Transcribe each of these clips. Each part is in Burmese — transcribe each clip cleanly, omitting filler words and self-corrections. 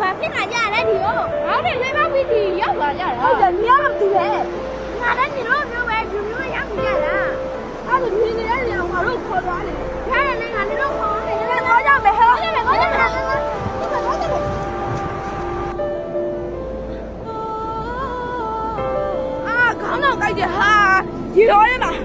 ဘာဖြစ်လာကြလဲဒီရောငါနဲ့လေးမဝီတီရောက်လာကြတာ ဟုတ်တယ်ညတော့တူတယ် ငါလည်းဒီလိုမျိုးပဲဒီမျိုးရောက်နေရတာ အဲ့ဒါမြင်နေတဲ့နေရာငါတို့ခေါ်သွားတယ် ဒါနဲ့လည်းငါတို့ခေါ်နေတယ် ငါရမယ်ဟဲ့ ခေါ်ကြမယ်ခေါ်ကြမယ်အာခေါင်းတော့ကြိုက်တယ်ဟာဒီရောရလား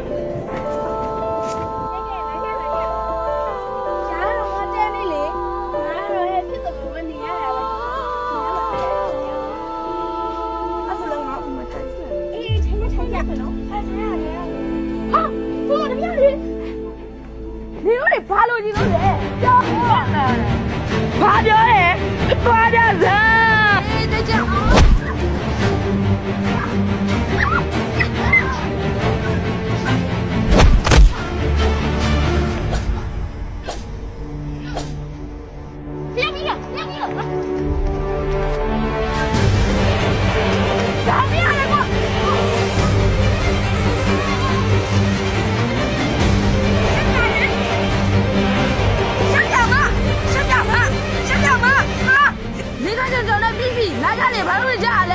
ဘာလို့ဒီလိုလဲကြောက်ဘာပြောလဲဘာကြစားတကြောင်ပြန်ပြီးတော့ဒါမရလေကွာ来这里，排队家嘞！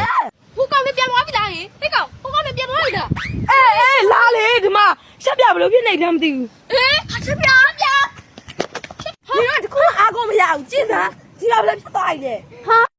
ဟိုကောင်လေးပြန်သွားပြီလားဟင်ဟဲ့ကောင်ဟိုကောင်လေးပြန်သွားပြီလား 哎哎，哪里？他妈，小表不都变哪天的？ ဟေးချက်ပြပြ 你看这可能阿公没有，记得，记得不了，太大了。ဟာ